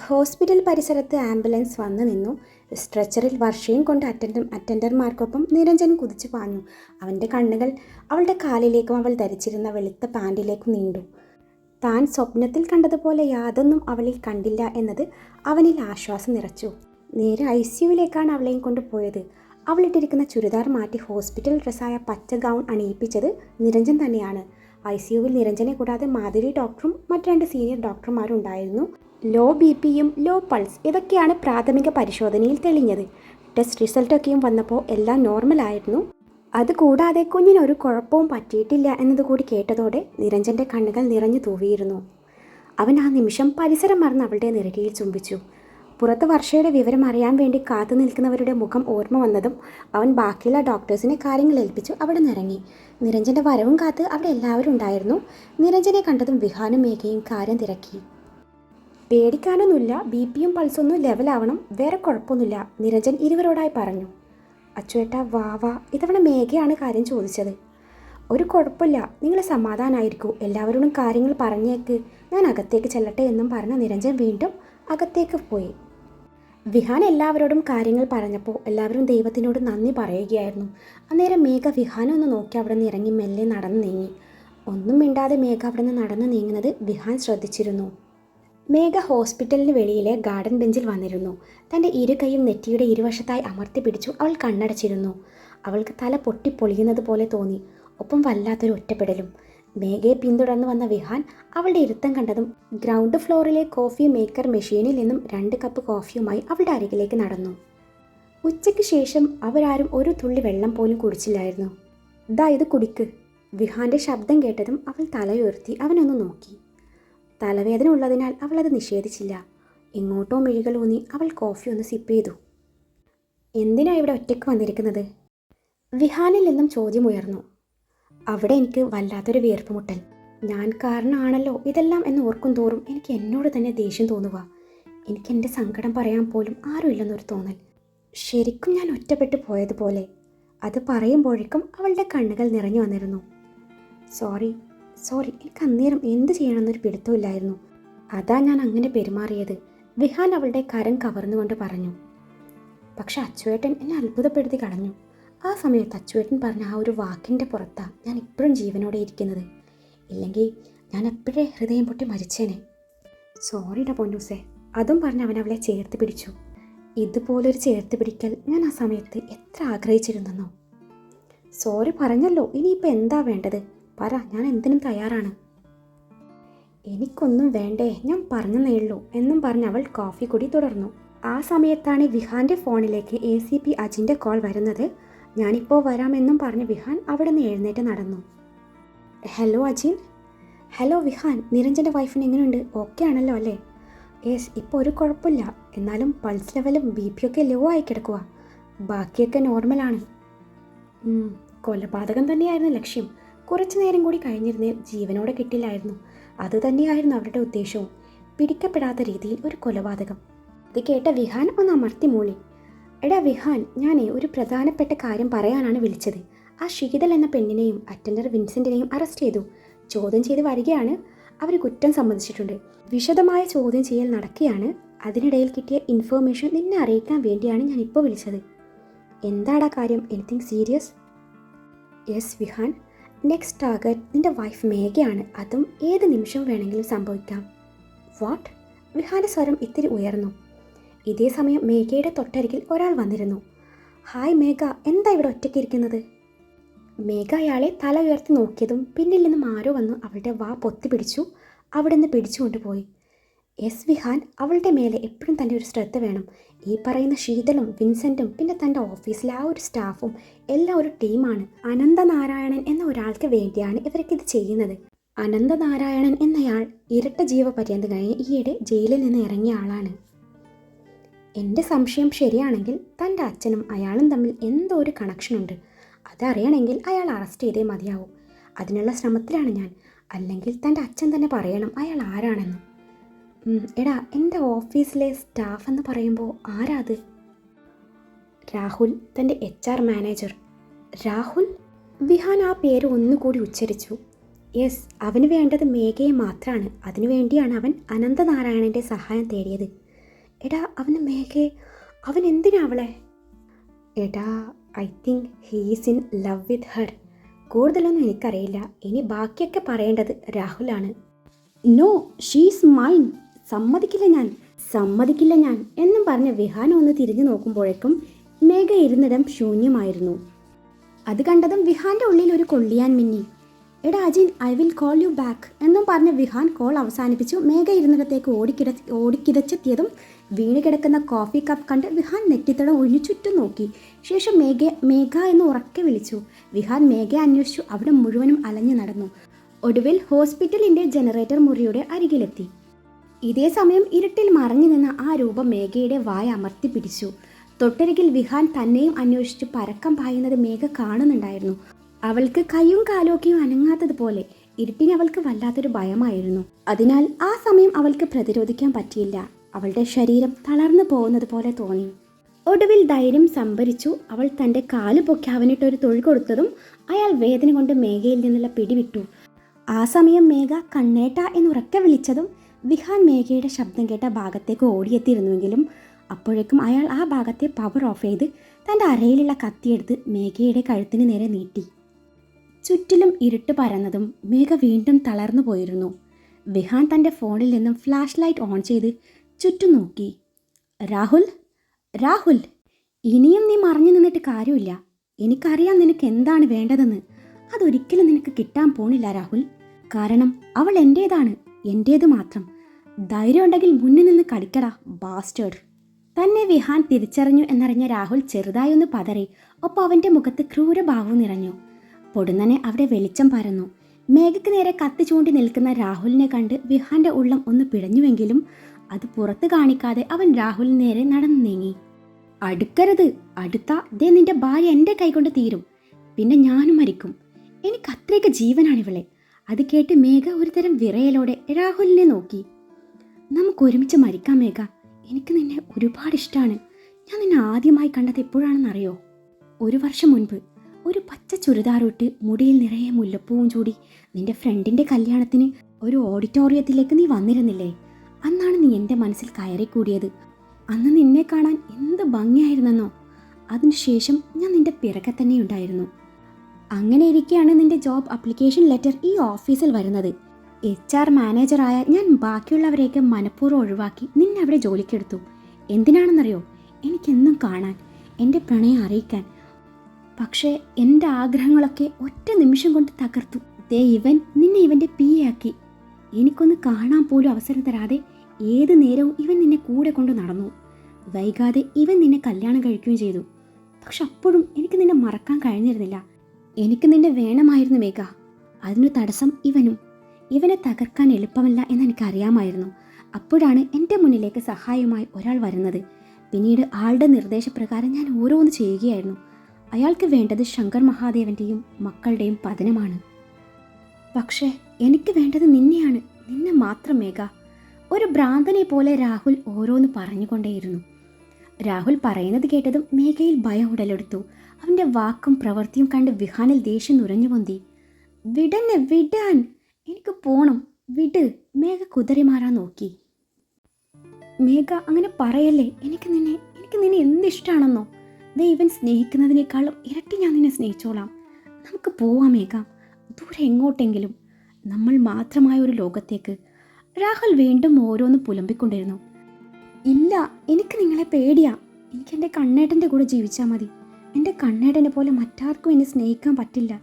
Hospital പരിസരത്ത് ambulance വന്നു നിന്നു. സ്ട്രെച്ചറിൽ വർഷയും കൊണ്ട് അറ്റൻഡർമാർക്കൊപ്പം നിരഞ്ജൻ കുതിച്ചു പാഞ്ഞു. അവൻ്റെ കണ്ണുകൾ അവളുടെ കാലിലേക്കും അവൾ ധരിച്ചിരുന്ന വെളുത്ത പാൻറിലേക്കും നീണ്ടു. താൻ സ്വപ്നത്തിൽ കണ്ടതുപോലെ യാതൊന്നും അവളിൽ കണ്ടില്ല എന്നത് അവനിൽ ആശ്വാസം നിറച്ചു. നേരെ ICUവിലേക്കാണ് അവളെയും കൊണ്ടുപോയത്. അവളിട്ടിരിക്കുന്ന ചുരിദാർ മാറ്റി ഹോസ്പിറ്റൽ ഡ്രസ്സായ പച്ച ഗൗൺ അണിയിപ്പിച്ചത് നിരഞ്ജൻ തന്നെയാണ്. ICUവിൽ നിരഞ്ജനെ കൂടാതെ മാധുരി ഡോക്ടറും മറ്റ് 2 സീനിയർ ഡോക്ടർമാരും ഉണ്ടായിരുന്നു. ലോ BPയും ലോ പൾസ് ഇതൊക്കെയാണ് പ്രാഥമിക പരിശോധനയിൽ തെളിഞ്ഞത്. ടെസ്റ്റ് റിസൾട്ടൊക്കെയും വന്നപ്പോൾ എല്ലാം നോർമലായിരുന്നു. അതുകൂടാതെ കുഞ്ഞിനൊരു കുഴപ്പവും പറ്റിയിട്ടില്ല എന്നതുകൂടി കേട്ടതോടെ നിരഞ്ജൻ്റെ കണ്ണുകൾ നിറഞ്ഞു തൂവിയിരുന്നു. അവൻ ആ നിമിഷം പരിസരം മറന്ന് അവളുടെ നെറുകയിൽ ചുംബിച്ചു. പുറത്ത് വർഷയുടെ വിവരം അറിയാൻ വേണ്ടി കാത്തു നിൽക്കുന്നവരുടെ മുഖം ഓർമ്മ വന്നതും അവൻ ബാക്കിയുള്ള ഡോക്ടേഴ്സിനെ കാര്യങ്ങൾ ഏൽപ്പിച്ചു അവിടെ നിറങ്ങി. നിരഞ്ജൻ്റെ വരവും കാത്ത് അവിടെ എല്ലാവരും ഉണ്ടായിരുന്നു. നിരഞ്ജനെ കണ്ടതും വിഹാനും മേഘയും കാര്യം തിരക്കി. പേടിക്കാനൊന്നുമില്ല, BPയും പൾസൊന്നും ലെവലാവണം, വേറെ കുഴപ്പമൊന്നുമില്ല, നിരഞ്ജൻ ഇരുവരോടായി പറഞ്ഞു. അച്ചുവേട്ടാ വാ, ഇതവണ മേഘയാണ് കാര്യം ചോദിച്ചത്. ഒരു കുഴപ്പമില്ല, നിങ്ങൾ സമാധാനമായിരിക്കൂ, എല്ലാവരോടും കാര്യങ്ങൾ പറഞ്ഞേക്ക്, ഞാൻ അകത്തേക്ക് ചെല്ലട്ടെ എന്നും പറഞ്ഞ നിരഞ്ജൻ വീണ്ടും അകത്തേക്ക് പോയി. വിഹാൻ എല്ലാവരോടും കാര്യങ്ങൾ പറഞ്ഞപ്പോൾ എല്ലാവരും ദൈവത്തിനോട് നന്ദി പറയുകയായിരുന്നു. അന്നേരം മേഘ വിഹാനെ ഒന്ന് നോക്കി അവിടെ നിന്ന് ഇറങ്ങി മെല്ലെ നടന്നു നീങ്ങി. ഒന്നും മിണ്ടാതെ മേഘ അവിടെ നിന്ന് നടന്നു നീങ്ങുന്നത് വിഹാൻ ശ്രദ്ധിച്ചിരുന്നു. മേഘ ഹോസ്പിറ്റലിന് വെളിയിലെ ഗാർഡൻ ബെഞ്ചിൽ വന്നിരുന്നു. തൻ്റെ കൈയും നെറ്റിയുടെ ഇരുവശത്തായി അമർത്തി പിടിച്ചു അവൾ കണ്ണടച്ചിരുന്നു. അവൾക്ക് തല പൊട്ടിപ്പൊളിയുന്നത് പോലെ തോന്നി, ഒപ്പം വല്ലാത്തൊരു ഒറ്റപ്പെടലും. മേഘയെ പിന്തുടർന്ന് വന്ന വിഹാൻ അവളുടെ ഇരുത്തം കണ്ടതും ഗ്രൗണ്ട് ഫ്ലോറിലെ കോഫി മേക്കർ മെഷീനിൽ നിന്നും 2 കപ്പ് കോഫിയുമായി അവളുടെ അരികിലേക്ക് നടന്നു. ഉച്ചയ്ക്ക് ശേഷം അവരാരും ഒരു തുള്ളി വെള്ളം പോലും കുടിച്ചില്ലായിരുന്നു. ദാ ഇത് കുടിക്ക്. വിഹാൻ്റെ ശബ്ദം കേട്ടതും അവൾ തലയുയർത്തി അവനൊന്ന് നോക്കി. തലവേദന ഉള്ളതിനാൽ അവൾ അത് നിഷേധിച്ചില്ല. എങ്ങോട്ടോ മിഴികളൂന്നി അവൾ കോഫി ഒന്ന് സിപ്പ് ചെയ്തു. എന്തിനാ ഇവിടെ ഒറ്റയ്ക്ക് വന്നിരിക്കുന്നത്? വിഹാനിൽ നിന്നും ചോദ്യമുയർന്നു. അവിടെ എനിക്ക് വല്ലാത്തൊരു വീർപ്പുമുട്ടൽ. ഞാൻ കാരണമാണല്ലോ ഇതെല്ലാം എന്ന് ഓർക്കും തോറും എനിക്ക് എന്നോട് തന്നെ ദേഷ്യം തോന്നുക. എനിക്ക് എൻ്റെ സങ്കടം പറയാൻ പോലും ആരുമില്ലെന്നൊരു തോന്നൽ. ശരിക്കും ഞാൻ ഒറ്റപ്പെട്ടു പോയതുപോലെ. അത് പറയുമ്പോഴേക്കും അവളുടെ കണ്ണുകൾ നിറഞ്ഞു വന്നിരുന്നു. സോറി, എനിക്ക് അന്നേരം എന്ത് ചെയ്യണമെന്നൊരു പിടുത്തമില്ലായിരുന്നു. അതാ ഞാൻ അങ്ങനെ പെരുമാറിയത്. വിഹാൻ അവളുടെ കരം കവർന്നുകൊണ്ട് പറഞ്ഞു. പക്ഷെ അച്ചുവേട്ടൻ എന്നെ അത്ഭുതപ്പെടുത്തി കളഞ്ഞു. ആ സമയത്ത് അച്ചുവേട്ടൻ പറഞ്ഞ ആ ഒരു വാക്കിൻ്റെ പുറത്താണ് ഞാൻ ഇപ്പോഴും ജീവനോടെ ഇരിക്കുന്നത്. ഇല്ലെങ്കിൽ ഞാൻ എപ്പോഴേ ഹൃദയം പൊട്ടി മരിച്ചേനെ. സോറിടാ പൊന്നൂസേ. അതും പറഞ്ഞ് അവൻ അവളെ ചേർത്ത് പിടിച്ചു. ഇതുപോലൊരു ചേർത്ത് പിടിക്കൽ ഞാൻ ആ സമയത്ത് എത്ര ആഗ്രഹിച്ചിരുന്നെന്നോ. സോറി പറഞ്ഞല്ലോ, ഇനിയിപ്പോൾ എന്താ വേണ്ടത്? പറ, ഞാൻ എന്തിനും തയ്യാറാണ്. എനിക്കൊന്നും വേണ്ടേ, ഞാൻ പറഞ്ഞതേ ഉള്ളൂ എന്നും പറഞ്ഞ് അവൾ കോഫി കുടി തുടർന്നു. ആ സമയത്താണ് വിഹാൻ്റെ ഫോണിലേക്ക് ACP അജിൻ്റെ കോൾ വരുന്നത്. ഞാനിപ്പോൾ വരാമെന്നും പറഞ്ഞ് വിഹാൻ അവിടെ നിന്ന് എഴുന്നേറ്റ് നടന്നു. ഹലോ അജിൻ. ഹലോ വിഹാൻ, നിരഞ്ജൻ്റെ വൈഫിന് എങ്ങനെയുണ്ട്? ഓക്കെ ആണല്ലോ അല്ലേ? യെസ്, ഇപ്പോൾ ഒരു കുഴപ്പമില്ല. എന്നാലും പൾസ് ലെവലും BP ഒക്കെ ലോ ആയി കിടക്കുക. ബാക്കിയൊക്കെ നോർമലാണ്. കൊലപാതകം തന്നെയായിരുന്നു ലക്ഷ്യം. കുറച്ചു നേരം കൂടി കഴിഞ്ഞിരുന്നേ ജീവനോടെ കിട്ടില്ലായിരുന്നു. അതുതന്നെയായിരുന്നു അവരുടെ ഉദ്ദേശവും. പിടിക്കപ്പെടാത്ത രീതിയിൽ ഒരു കൊലപാതകം. ഇത് കേട്ട വിഹാൻ ഒന്ന് അമർത്തി മൂളി. എടാ വിഹാൻ, ഞാനേ ഒരു പ്രധാനപ്പെട്ട കാര്യം പറയാനാണ് വിളിച്ചത്. ആ ശീതൽ എന്ന പെണ്ണിനെയും അറ്റൻഡർ വിൻസെൻറ്റിനെയും അറസ്റ്റ് ചെയ്തു. ചോദ്യം ചെയ്ത് വരികയാണ്. അവർ കുറ്റം സമ്മതിച്ചിട്ടുണ്ട്. വിശദമായ ചോദ്യം ചെയ്യൽ നടക്കുകയാണ്. അതിനിടയിൽ കിട്ടിയ ഇൻഫർമേഷൻ നിന്നെ അറിയിക്കാൻ വേണ്ടിയാണ് ഞാൻ ഇപ്പോൾ വിളിച്ചത്. എന്താടാ കാര്യം? Anything serious? Yes Vihaan, next target നിൻ്റെ വൈഫ് മേഘയാണ്. അതും ഏത് നിമിഷവും വേണമെങ്കിലും സംഭവിക്കാം. വാട്ട്? വിഹാൻ്റെ സ്വരം ഇത്തിരി ഉയർന്നു. ഇതേ സമയം മേഘയുടെ തൊട്ടരികിൽ ഒരാൾ വന്നിരുന്നു. ഹായ് മേഘ, എന്താ ഇവിടെ ഒറ്റയ്ക്കിരിക്കുന്നത്? മേഘ അയാളെ തല ഉയർത്തി നോക്കിയതും പിന്നിൽ നിന്നും ആരോ വന്നു അവളുടെ വാ പൊത്തി പിടിച്ചു. അവിടെ നിന്ന് പിടിച്ചുകൊണ്ടുപോയി. യെസ് വിഹാൻ, അവളുടെ മേലെ എപ്പോഴും തൻ്റെ ഒരു ശ്രദ്ധ വേണം. ഈ പറയുന്ന ശീതളും വിൻസെൻറ്റും പിന്നെ തൻ്റെ ഓഫീസിലെ ആ ഒരു സ്റ്റാഫും എല്ലാം ഒരു ടീമാണ്. അനന്തനാരായണൻ എന്ന ഒരാൾക്ക് വേണ്ടിയാണ് ഇവർക്കിത് ചെയ്യുന്നത്. അനന്തനാരായണൻ എന്നയാൾ ഇരട്ട ജീവപര്യന്തം കഴിഞ്ഞ് ഈയിടെ ജയിലിൽ നിന്ന് ഇറങ്ങിയ ആളാണ്. എൻ്റെ സംശയം ശരിയാണെങ്കിൽ തൻ്റെ അച്ഛനും അയാളും തമ്മിൽ എന്തോ ഒരു കണക്ഷനുണ്ട്. അതറിയണമെങ്കിൽ അയാൾ അറസ്റ്റ് ചെയ്തേ മതിയാവും. അതിനുള്ള ശ്രമത്തിലാണ് ഞാൻ. അല്ലെങ്കിൽ തൻ്റെ അച്ഛൻ തന്നെ പറയണം അയാൾ ആരാണെന്ന്. എടാ, എൻ്റെ ഓഫീസിലെ സ്റ്റാഫ് എന്ന് പറയുമ്പോൾ ആരാ അത്? രാഹുൽ, തൻ്റെ HR മാനേജർ. രാഹുൽ? വിഹാൻ ആ പേര് ഒന്നുകൂടി ഉച്ചരിച്ചു. യെസ്, അവന് വേണ്ടത് മേഘയെ മാത്രമാണ്. അതിനുവേണ്ടിയാണ് അവൻ അനന്തനാരായണൻ്റെ സഹായം തേടിയത്. എടാ അവന് മേഘയെ, അവൻ എന്തിനാ അവളെ? എടാ I think he's in love with Har. കൂടുതലൊന്നും എനിക്കറിയില്ല. ഇനി ബാക്കിയൊക്കെ പറയേണ്ടത് രാഹുലാണ്. No, she's mine. സമ്മതിക്കില്ല ഞാൻ എന്നും പറഞ്ഞ് വിഹാൻ ഒന്ന് തിരിഞ്ഞു നോക്കുമ്പോഴേക്കും മേഘ ഇരുന്നിടം ശൂന്യമായിരുന്നു. അത് കണ്ടതും വിഹാന്റെ ഉള്ളിൽ ഒരു കൊള്ളിയാൻ മിന്നി. എടാ Ajin, I will call you back എന്നും പറഞ്ഞ് വിഹാൻ കോൾ അവസാനിപ്പിച്ചു. മേഘ ഇരുന്നിടത്തേക്ക് ഓടിക്കിതച്ചെത്തിയതും വീണ് കിടക്കുന്ന കോഫി കപ്പ് കണ്ട് വിഹാൻ നെറ്റിത്തടം ഒഴിഞ്ഞു ചുറ്റും നോക്കി. ശേഷം മേഘ എന്ന് ഉറക്കെ വിളിച്ചു. വിഹാൻ മേഘയെ അന്വേഷിച്ചു. അവിടെ മുഴുവനും അലഞ്ഞു നടന്നു. ഒടുവിൽ ഹോസ്പിറ്റലിന്റെ ജനറേറ്റർ മുറിയുടെ അരികിലെത്തി. ഇതേ സമയം ഇരുട്ടിൽ മറഞ്ഞു നിന്ന ആ രൂപം മേഘയുടെ വായ അമർത്തി പിടിച്ചു. തൊട്ടരികിൽ വിഹാൻ തന്നെയും അന്വേഷിച്ച് പരക്കം പായുന്നത് മേഘ കാണുന്നുണ്ടായിരുന്നു. അവൾക്ക് കൈയും കാലുമൊക്കെയും അനങ്ങാത്തതുപോലെ. ഇരുട്ടിന് അവൾക്ക് വല്ലാത്തൊരു ഭയമായിരുന്നു. അതിനാൽ ആ സമയം അവൾക്ക് പ്രതിരോധിക്കാൻ പറ്റിയില്ല. അവളുടെ ശരീരം തളർന്നു പോകുന്നത് പോലെ തോന്നി. ഒടുവിൽ ധൈര്യം സംഭരിച്ചു അവൾ തൻ്റെ കാല് പൊക്കി അവനിട്ടൊരു തൊഴി കൊടുത്തതും അയാൾ വേദന കൊണ്ട് മേഘയിൽ നിന്നുള്ള പിടിവിട്ടു. ആ സമയം മേഘ കണ്ണേട്ട എന്നുറക്കെ വിളിച്ചതും വിഹാൻ മേഘയുടെ ശബ്ദം കേട്ട ഭാഗത്തേക്ക് ഓടിയെത്തിയിരുന്നുവെങ്കിലും അപ്പോഴേക്കും അയാൾ ആ ഭാഗത്തെ പവർ ഓഫ് ചെയ്ത് തൻ്റെ അരയിലുള്ള കത്തിയെടുത്ത് മേഘയുടെ കഴുത്തിന് നേരെ നീട്ടി. ചുറ്റിലും ഇരുട്ട് പരന്നതും മേഘ വീണ്ടും തളർന്നു പോയിരുന്നു. വിഹാൻ തൻ്റെ ഫോണിൽ നിന്നും ഫ്ലാഷ് ലൈറ്റ് ഓൺ ചെയ്ത് ചുറ്റും നോക്കി. രാഹുൽ, ഇനിയും നീ മറഞ്ഞു നിന്നിട്ട് കാര്യമില്ല. എനിക്കറിയാം നിനക്ക് എന്താണ് വേണ്ടതെന്ന്. അതൊരിക്കലും നിനക്ക് കിട്ടാൻ പോണില്ല രാഹുൽ. കാരണം അവൾ എൻ്റേതാണ്, എൻ്റേത് മാത്രം. ധൈര്യം ഉണ്ടെങ്കിൽ മുന്നിൽ നിന്ന് കടിക്കടാ ബാസ്റ്റേഡ്. തന്നെ വിഹാൻ തിരിച്ചറിഞ്ഞു എന്നറിഞ്ഞ രാഹുൽ ചെറുതായി ഒന്ന് പതറി. ഒപ്പം അവൻ്റെ മുഖത്ത് ക്രൂരഭാവവും നിറഞ്ഞു. പൊടുന്നനെ അവിടെ വെളിച്ചം പരന്നു. മേഘയ്ക്ക് നേരെ കത്തി ചൂണ്ടി നിൽക്കുന്ന രാഹുലിനെ കണ്ട് വിഹാന്റെ ഉള്ളം ഒന്ന് പിടഞ്ഞുവെങ്കിലും അത് പുറത്ത് കാണിക്കാതെ അവൻ രാഹുലിന് നേരെ നടന്നു നീങ്ങി. അടുക്കരുത്, ദേ നിന്റെ ഭാര്യ എൻ്റെ കൈകൊണ്ട് തീരും. പിന്നെ ഞാനും മരിക്കും. എനിക്ക് അത്രയ്ക്ക് ജീവനാണിവളെ. അത് കേട്ട് മേഘ ഒരുതരം വിറയലോടെ രാഹുലിനെ നോക്കി. നമുക്ക് ഒരുമിച്ച് മരിക്കാം മേഘ. എനിക്ക് നിന്നെ ഒരുപാട് ഇഷ്ടമാണ്. ഞാൻ നിന്നെ ആദ്യമായി കണ്ടത് എപ്പോഴാണെന്നറിയോ? 1 വർഷം മുൻപ്. ഒരു പച്ച ചുരിദാറിട്ട് മുടിയിൽ നിറയെ മുല്ലപ്പൂവും ചൂടി നിന്റെ ഫ്രണ്ടിൻ്റെ കല്യാണത്തിന് ഒരു ഓഡിറ്റോറിയത്തിലേക്ക് നീ വന്നിരുന്നില്ലേ? അന്നാണ് നീ എൻ്റെ മനസ്സിൽ കയറിക്കൂടിയത്. അന്ന് നിന്നെ കാണാൻ എന്ത് ഭംഗിയായിരുന്നെന്നോ. അതിനുശേഷം ഞാൻ നിന്റെ പിറകെ തന്നെ ഉണ്ടായിരുന്നു. അങ്ങനെ ഇരിക്കെയാണ് നിന്റെ ജോബ് ആപ്ലിക്കേഷൻ ലെറ്റർ ഈ ഓഫീസിൽ വരുന്നത്. HR മാനേജറായ ഞാൻ ബാക്കിയുള്ളവരെയൊക്കെ മനഃപൂർവ്വം ഒഴിവാക്കി നിന്നെ അവിടെ ജോലിക്കെടുത്തു. എന്തിനാണെന്നറിയോ? എനിക്കെന്നും കാണാൻ, എൻ്റെ പ്രണയം അറിയിക്കാൻ. പക്ഷേ എൻ്റെ ആഗ്രഹങ്ങളൊക്കെ ഒറ്റ നിമിഷം കൊണ്ട് തകർത്തു. ഇവൻ നിന്നെ ഇവൻ്റെ ആക്കി. എനിക്കൊന്ന് കാണാൻ പോലും അവസരം തരാതെ ഏത് നേരവും ഇവൻ നിന്നെ കൂടെ കൊണ്ട് നടന്നു. വൈകാതെ ഇവൻ നിന്നെ കല്യാണം കഴിക്കുകയും ചെയ്തു. പക്ഷെ അപ്പോഴും എനിക്ക് നിന്നെ മറക്കാൻ കഴിഞ്ഞിരുന്നില്ല. എനിക്ക് നിന്നെ വേണമായിരുന്നു മേഘ. അതിനു തടസ്സം ഇവനും. ഇവനെ തകർക്കാൻ എളുപ്പമല്ല എന്നെനിക്കറിയാമായിരുന്നു. അപ്പോഴാണ് എൻ്റെ മുന്നിലേക്ക് സഹായമായി ഒരാൾ വരുന്നത്. പിന്നീട് ആളുടെ നിർദ്ദേശപ്രകാരം ഞാൻ ഓരോന്ന് ചെയ്യുകയായിരുന്നു. അയാൾക്ക് വേണ്ടത് ശങ്കർ മഹാദേവൻ്റെയും മക്കളുടെയും പതനമാണ്. പക്ഷേ എനിക്ക് വേണ്ടത് നിന്നെയാണ്, നിന്നെ മാത്രം മേഘ. ഒരു ഭ്രാന്തനെ പോലെ രാഹുൽ ഓരോന്ന് പറഞ്ഞുകൊണ്ടേയിരുന്നു. രാഹുൽ പറയുന്നത് കേട്ടതും മേഘയിൽ ഭയം ഉടലെടുത്തു. അവൻ്റെ വാക്കും പ്രവൃത്തിയും കണ്ട് വിഹാനിൽ ദേഷ്യം നുരഞ്ഞു പൊന്തി. വിടാൻ, എനിക്ക് പോണം, വിട്. മേഘ കുതറി മാറാൻ നോക്കി. മേഘ അങ്ങനെ പറയല്ലേ. എനിക്ക് നിന്നെ എന്തിഷ്ടാണെന്നോ. ഇവൻ സ്നേഹിക്കുന്നതിനേക്കാളും ഇരട്ടി ഞാൻ നിന്നെ സ്നേഹിച്ചോളാം. നമുക്ക് പോവാം മേഘ, ദൂരെ എങ്ങോട്ടെങ്കിലും, നമ്മൾ മാത്രമായ ഒരു ലോകത്തേക്ക്. രാഹുൽ വീണ്ടും ഓരോന്ന് പുലമ്പിക്കൊണ്ടിരുന്നു. ഇല്ല, എനിക്ക് നിങ്ങളെ പേടിയാ. എനിക്ക് എൻ്റെ കണ്ണേട്ടൻ്റെ കൂടെ ജീവിച്ചാൽ മതി. എൻ്റെ കണ്ണേട്ടനെ പോലെ മറ്റാർക്കും എന്നെ സ്നേഹിക്കാൻ പറ്റില്ല,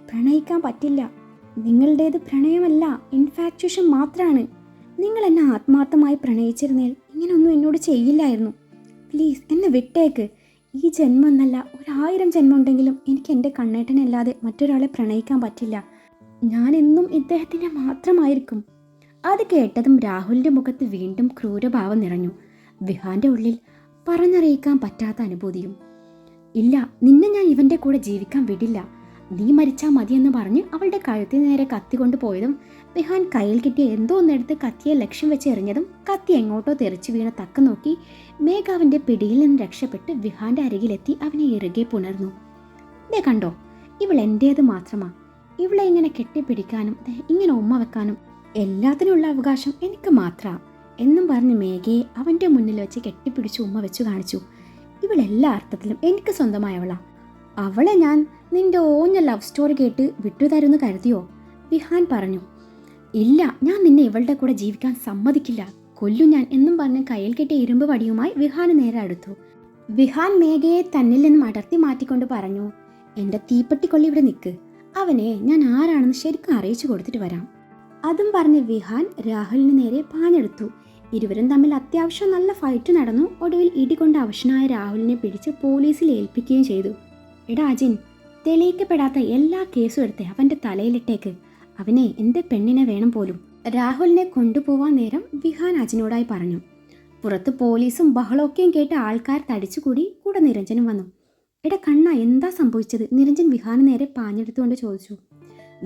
പ്രണയിക്കാൻ പറ്റില്ല. നിങ്ങളുടേത് പ്രണയമല്ല, ഇൻഫാക്ച്വേഷൻ മാത്രമാണ്. നിങ്ങൾ എന്നെ ആത്മാർത്ഥമായി പ്രണയിച്ചിരുന്നേൽ ഇങ്ങനെയൊന്നും എന്നോട് ചെയ്യില്ലായിരുന്നു. പ്ലീസ് എന്നെ വിട്ടേക്ക്. ഈ ജന്മം എന്നല്ല, 1000 ജന്മം ഉണ്ടെങ്കിലും എനിക്ക് എൻ്റെ കണ്ണേട്ടനല്ലാതെ മറ്റൊരാളെ പ്രണയിക്കാൻ പറ്റില്ല. ഞാനെന്നും ഇദ്ദേഹത്തിൻ്റെ മാത്രമായിരിക്കും. അത് കേട്ടതും രാഹുലിൻ്റെ മുഖത്ത് വീണ്ടും ക്രൂരഭാവം നിറഞ്ഞു. വിഹാന്റെ ഉള്ളിൽ പറഞ്ഞറിയിക്കാൻ പറ്റാത്ത അനുഭൂതിയും. ഇല്ല, നിന്നെ ഞാൻ ഇവൻ്റെ കൂടെ ജീവിക്കാൻ വിടില്ല. നീ മരിച്ചാൽ മതിയെന്ന് പറഞ്ഞ് അവളുടെ കഴുത്തിന് നേരെ കത്തി കൊണ്ടുപോയതും വിഹാൻ കയ്യിൽ കിട്ടിയ എന്തോ ഒന്നെടുത്ത് കത്തിയെ ലക്ഷ്യം വെച്ച് എറിഞ്ഞതും കത്തി എങ്ങോട്ടോ തെറിച്ചു വീണ തക്ക നോക്കി മേഘ അവൻ്റെ പിടിയിൽ നിന്ന് രക്ഷപ്പെട്ട് വിഹാന്റെ അരികിലെത്തി അവനെ ഇറുകെ പുണർന്നു. ദേ കണ്ടോ, ഇവൾ എൻ്റേത് മാത്രമാ. ഇവളെ ഇങ്ങനെ കെട്ടിപ്പിടിക്കാനും ഇങ്ങനെ ഉമ്മ വെക്കാനും എല്ലാത്തിനുള്ള അവകാശം എനിക്ക് മാത്രമാണ്. എന്നും പറഞ്ഞ് മേഘയെ അവൻ്റെ മുന്നിൽ വെച്ച് കെട്ടിപ്പിടിച്ച് ഉമ്മ വെച്ച് കാണിച്ചു. ഇവളെല്ലാ അർത്ഥത്തിലും എനിക്ക് സ്വന്തമായവളാ. അവളെ ഞാൻ നിന്റെ ഓഞ്ഞ ലവ് സ്റ്റോറി കേട്ട് വിട്ടുതരുമെന്ന് കരുതിയോ? വിഹാൻ പറഞ്ഞു. ഇല്ല, ഞാൻ നിന്നെ ഇവളുടെ കൂടെ ജീവിക്കാൻ സമ്മതിക്കില്ല, കൊല്ലും ഞാൻ എന്നും പറഞ്ഞ് കയ്യിൽ കെട്ടിയ ഇരുമ്പ് വടിയുമായി വിഹാന് നേരെ അടുത്തു. വിഹാൻ മേഘയെ തന്നിൽ നിന്നും അടർത്തി മാറ്റിക്കൊണ്ട് പറഞ്ഞു, എൻ്റെ തീപ്പെട്ടിക്കൊള്ളി ഇവിടെ നിൽക്ക്, അവനെ ഞാൻ ആരാണെന്ന് ശരിക്കും അറിയിച്ചു കൊടുത്തിട്ട് വരാം. അതും പറഞ്ഞ് വിഹാൻ രാഹുലിന് നേരെ പാഞ്ഞെടുത്തു. ഇരുവരും തമ്മിൽ അത്യാവശ്യം നല്ല ഫൈറ്റ് നടന്നു. ഒടുവിൽ ഇടികൊണ്ട് അവശനായ രാഹുലിനെ പിടിച്ച് പോലീസിൽ ഏൽപ്പിക്കുകയും ചെയ്തു. എടാ അജിൻ, തെളിയിക്കപ്പെടാത്ത എല്ലാ കേസും എടുത്ത് അവൻ്റെ തലയിലിട്ടേക്ക്, അവനെ എൻ്റെ പെണ്ണിനെ വേണം പോലും. രാഹുലിനെ കൊണ്ടുപോവാൻ നേരം വിഹാൻ അജിനോടായി പറഞ്ഞു. പുറത്ത് പോലീസും ബഹളമൊക്കെയും കേട്ട് ആൾക്കാർ തടിച്ചുകൂടി. കൂടെ നിരഞ്ജനും വന്നു. എടാ കണ്ണ, എന്താ സംഭവിച്ചത്? നിരഞ്ജൻ വിഹാന് നേരെ പാഞ്ഞെടുത്തുകൊണ്ട് ചോദിച്ചു.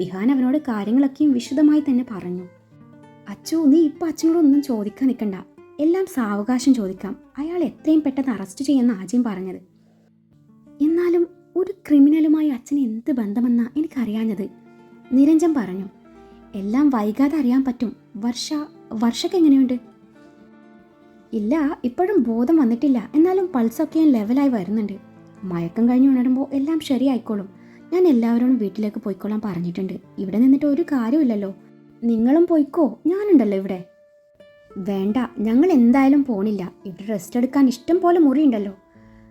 വിഹാൻ അവനോട് കാര്യങ്ങളൊക്കെയും വിശദമായി തന്നെ പറഞ്ഞു. അച്ചു, നീ ഇപ്പം അച്ഛനോടൊന്നും ചോദിക്കാൻ നിൽക്കണ്ട, എല്ലാം സാവകാശം ചോദിക്കാം. അയാൾ എത്രയും പെട്ടെന്ന് അറസ്റ്റ് ചെയ്യുമെന്ന് ആദ്യം പറഞ്ഞത്. എന്നാലും ഒരു ക്രിമിനലുമായി അച്ഛന് എന്ത് ബന്ധമെന്നാ എനിക്കറിയാഞ്ഞത്, നിരഞ്ജൻ പറഞ്ഞു. എല്ലാം വൈകാതെ അറിയാൻ പറ്റും. വർഷക്ക് എങ്ങനെയുണ്ട്? ഇല്ല, ഇപ്പോഴും ബോധം വന്നിട്ടില്ല, എന്നാലും പൾസൊക്കെ ലെവലായി വരുന്നുണ്ട്. മയക്കം കഴിഞ്ഞ് ഉണരുമ്പോൾ എല്ലാം ശരിയായിക്കോളും. ഞാൻ എല്ലാവരോടും വീട്ടിലേക്ക് പോയിക്കോളാൻ പറഞ്ഞിട്ടുണ്ട്. ഇവിടെ നിന്നിട്ട് ഒരു കാര്യമില്ലല്ലോ. നിങ്ങളും പോയിക്കോ, ഞാനുണ്ടല്ലോ ഇവിടെ. വേണ്ട, ഞങ്ങൾ എന്തായാലും പോണില്ല. ഇവിടെ റെസ്റ്റ് എടുക്കാൻ ഇഷ്ടം പോലെ മുറിയുണ്ടല്ലോ.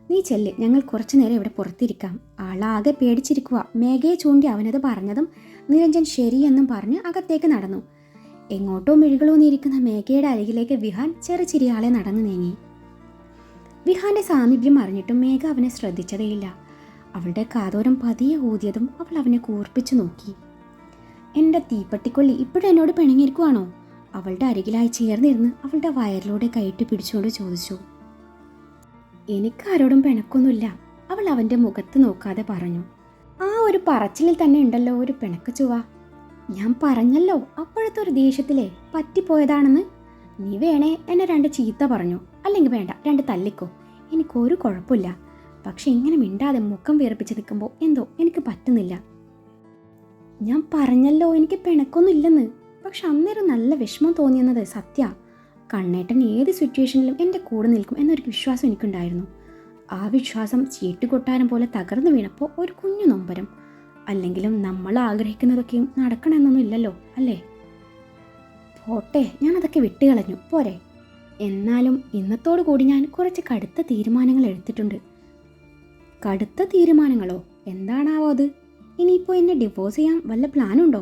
നീ ചെല്ല്, ഞങ്ങൾ കുറച്ചു നേരം ഇവിടെ പുറത്തിരിക്കാം. ആളാകെ പേടിച്ചിരിക്കുക. മേഘയെ ചൂണ്ടി അവനത് പറഞ്ഞതും നിരഞ്ജൻ ശരിയെന്നും പറഞ്ഞ് അകത്തേക്ക് നടന്നു. എങ്ങോട്ടോ മിഴികളൂന്നിരിക്കുന്ന മേഘയുടെ അരികിലേക്ക് വിഹാൻ ചെറുചിരിയാളെ നടന്നു നീങ്ങി. വിഹാന്റെ സാമീപ്യം അറിഞ്ഞിട്ടും മേഘ അവനെ ശ്രദ്ധിച്ചതേയില്ല. അവളുടെ കാതോരം പതിയെ ഊതിയതും അവൾ അവനെ കൂർപ്പിച്ചു നോക്കി. എൻ്റെ തീപ്പെട്ടിക്കൊള്ളി ഇപ്പോഴും എന്നോട് പിണങ്ങിയിരിക്കുവാണോ? അവളുടെ അരികിലായി ചേർന്നിരുന്ന് അവളുടെ വയറിലൂടെ കയറ്റി പിടിച്ചുകൊണ്ട് ചോദിച്ചു. എനിക്കാരോടും പിണക്കൊന്നുമില്ല, അവൾ അവൻ്റെ മുഖത്ത് നോക്കാതെ പറഞ്ഞു. ആ ഒരു പറച്ചിലിൽ തന്നെ ഉണ്ടല്ലോ ഒരു പിണക്കച്ചുവ. ഞാൻ പറഞ്ഞല്ലോ അപ്പോഴത്തെ ഒരു ദേഷ്യത്തിലേ പറ്റിപ്പോയതാണെന്ന്. നീ വേണേ എന്നെ 2 ചീത്ത പറഞ്ഞു, അല്ലെങ്കിൽ വേണ്ട 2 തല്ലിക്കോ, എനിക്കൊരു കുഴപ്പമില്ല. പക്ഷെ ഇങ്ങനെ മിണ്ടാതെ മുഖം വീർപ്പിച്ച് നിൽക്കുമ്പോൾ എന്തോ എനിക്ക് പറ്റുന്നില്ല. ഞാൻ പറഞ്ഞല്ലോ എനിക്ക് പിണക്കൊന്നും ഇല്ലെന്ന്. പക്ഷെ അന്നേരം നല്ല വിഷമം തോന്നിയെന്നത് സത്യ. കണ്ണേട്ടൻ ഏത് സിറ്റുവേഷനിലും എൻ്റെ കൂടെ നിൽക്കും എന്നൊരു വിശ്വാസം എനിക്കുണ്ടായിരുന്നു. ആ വിശ്വാസം ചീട്ടുകൊട്ടാരം പോലെ തകർന്നു വീണപ്പോൾ ഒരു കുഞ്ഞു നൊമ്പരം. അല്ലെങ്കിലും നമ്മൾ ആഗ്രഹിക്കുന്നതൊക്കെയും നടക്കണമെന്നൊന്നും ഇല്ലല്ലോ, അല്ലേ? പോട്ടെ, ഞാനതൊക്കെ വിട്ടുകളഞ്ഞു, പോരെ. എന്നാലും ഇന്നത്തോടു കൂടി ഞാൻ കുറച്ച് കടുത്ത തീരുമാനങ്ങൾ എടുത്തിട്ടുണ്ട്. കടുത്ത തീരുമാനങ്ങളോ? എന്താണാവോ അത്? ഇനിയിപ്പോൾ എന്നെ ഡിവോഴ്സ് ചെയ്യാൻ വല്ല പ്ലാനുണ്ടോ?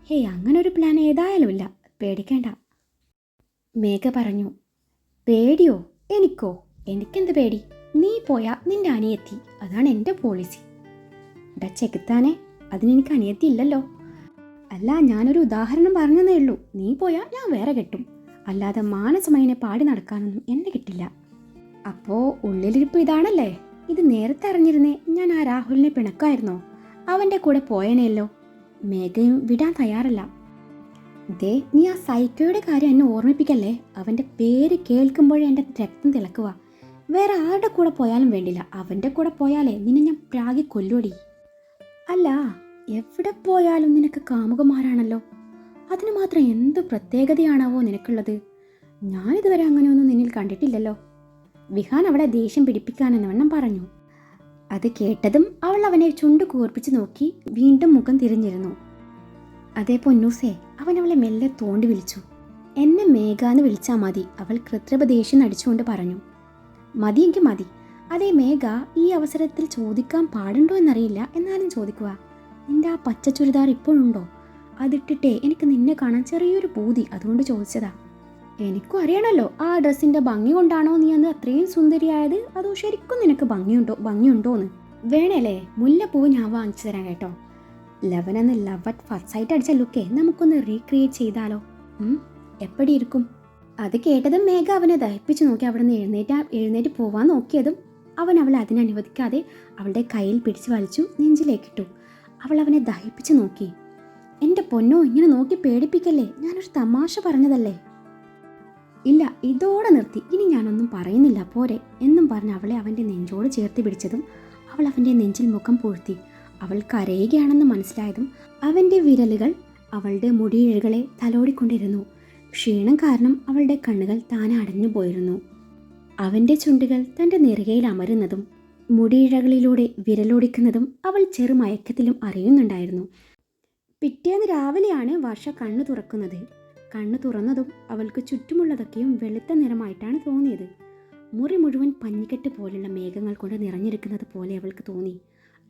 ഹേയ്, അങ്ങനൊരു പ്ലാൻ ഏതായാലും ഇല്ല, പേടിക്കേണ്ട. മേഘ പറഞ്ഞു. പേടിയോ? എനിക്കോ? എനിക്കെന്ത് പേടി? നീ പോയാ നിന്റെ അനിയത്തി, അതാണ് എൻ്റെ പോളിസി. ഡാ ചെകുത്താനെ, അതിനെനിക്ക് അനിയത്തി ഇല്ലല്ലോ. അല്ല, ഞാനൊരു ഉദാഹരണം പറഞ്ഞതേ ഉള്ളൂ. നീ പോയാൽ ഞാൻ വേറെ കെട്ടും, അല്ലാതെ മാനസമയനെ പാടി നടക്കാനൊന്നും എന്നെ കിട്ടില്ല. അപ്പോൾ ഉള്ളിലിരിപ്പ് ഇതാണല്ലേ? ഇത് നേരത്തെ അറിഞ്ഞിരുന്നേ ഞാൻ ആ രാഹുലിനെ പിണക്കായിരുന്നോ? അവൻ്റെ കൂടെ പോയനെയല്ലോ. മേഘയും വിടാൻ തയ്യാറല്ല. ദേ, നീ ആ സൈക്കോയുടെ കാര്യം എന്നെ ഓർമ്മിപ്പിക്കല്ലേ. അവൻ്റെ പേര് കേൾക്കുമ്പോഴേ എൻ്റെ രക്തം തിളക്കുക. വേറെ ആരുടെ കൂടെ പോയാലും വേണ്ടില്ല, അവൻ്റെ കൂടെ പോയാലേ നിന്നെ ഞാൻ പ്രാഗി കൊല്ലുവടി. അല്ല, എവിടെ പോയാലും നിനക്ക് കാമുകന്മാരാണല്ലോ. അതിന് മാത്രം എന്ത് പ്രത്യേകതയാണാവോ നിനക്കുള്ളത്? ഞാനിതുവരെ അങ്ങനെയൊന്നും നിന്നിൽ കണ്ടിട്ടില്ലല്ലോ. വിഹാൻ അവളെ ദേഷ്യം പിടിപ്പിക്കാനെന്ന വണ്ണം പറഞ്ഞു. അത് കേട്ടതും അവൾ അവനെ ചുണ്ടു കൂർപ്പിച്ച് നോക്കി വീണ്ടും മുഖം തിരിഞ്ഞിരുന്നു. അതേ പൊന്നൂസേ, അവൻ അവളെ മെല്ലെ തോണ്ടി വിളിച്ചു. എന്നെ മേഘാന്ന് വിളിച്ചാൽ മതി, അവൾ കൃത്രിമ ദേഷ്യം നടിച്ചുകൊണ്ട് പറഞ്ഞു. മതിയെങ്കിൽ മതി. അതേ മേഘ, ഈ അവസരത്തിൽ ചോദിക്കാൻ പാടുണ്ടോ എന്നറിയില്ല, എന്നാലും ചോദിക്കുക. നിന്റെ ആ പച്ച ചുരിദാർ ഇപ്പോഴുണ്ടോ? അതിട്ടിട്ടേ എനിക്ക് നിന്നെ കാണാൻ ചെറിയൊരു പൂതി, അതുകൊണ്ട് ചോദിച്ചതാ. എനിക്കും അറിയണല്ലോ ആ ഡ്രസ്സിൻ്റെ ഭംഗി കൊണ്ടാണോ നീ അന്ന് അത്രയും സുന്ദരിയായത്, അതോ ശരിക്കും നിനക്ക് ഭംഗിയുണ്ടോന്ന്. വേണേലേ, മുല്ലപ്പൂവ് ഞാൻ വാങ്ങിച്ചു തരാം കേട്ടോ. ലവനെന്ന് ലവ് അറ്റ് ഫസ്റ്റ് സൈറ്റ് അടിച്ച ലുക്കേ നമുക്കൊന്ന് റീക്രിയേറ്റ് ചെയ്താലോ? എപ്പടി ഇരിക്കും? അത് കേട്ടതും മേഘ അവനെ ദഹിപ്പിച്ച് നോക്കി അവിടെ നിന്ന് എഴുന്നേറ്റ് പോവാൻ നോക്കിയതും അവൻ അവളെ അതിനനുവദിക്കാതെ അവളുടെ കയ്യിൽ പിടിച്ചു വലിച്ചു നെഞ്ചിലേക്കിട്ടു. അവൾ അവനെ ദഹിപ്പിച്ച് നോക്കി. എൻ്റെ പൊന്നോ, ഇങ്ങനെ നോക്കി പേടിപ്പിക്കല്ലേ, ഞാനൊരു തമാശ പറഞ്ഞതല്ലേ. ഇല്ല, ഇതോടെ നിർത്തി, ഇനി ഞാനൊന്നും പറയുന്നില്ല, പോരെ എന്നും പറഞ്ഞ് അവളെ അവൻ്റെ നെഞ്ചോട് ചേർത്ത് പിടിച്ചതും അവൾ അവൻ്റെ നെഞ്ചിൽ മുഖം പൂഴ്ത്തി. അവൾ കരയുകയാണെന്ന് മനസ്സിലായതും അവൻ്റെ വിരലുകൾ അവളുടെ മുടിയിഴകളെ തലോടിക്കൊണ്ടിരുന്നു. ക്ഷീണം കാരണം അവളുടെ കണ്ണുകൾ താനെ അടഞ്ഞു പോയിരുന്നു. അവൻ്റെ ചുണ്ടുകൾ തൻ്റെ നെറുകയിൽ അമരുന്നതും മുടിയിഴകളിലൂടെ വിരലോടിക്കുന്നതും അവൾ ചെറുമയക്കത്തിലും അറിയുന്നുണ്ടായിരുന്നു. പിറ്റേന്ന് രാവിലെയാണ് വർഷ കണ്ണു തുറക്കുന്നത്. കണ്ണു തുറന്നതും അവൾക്ക് ചുറ്റുമുള്ളതൊക്കെയും വെളുത്ത നിറമായിട്ടാണ് തോന്നിയത്. മുറി മുഴുവൻ പഞ്ഞിക്കെട്ട് പോലുള്ള മേഘങ്ങൾ കൊണ്ട് നിറഞ്ഞിരിക്കുന്നത് പോലെ അവൾക്ക് തോന്നി.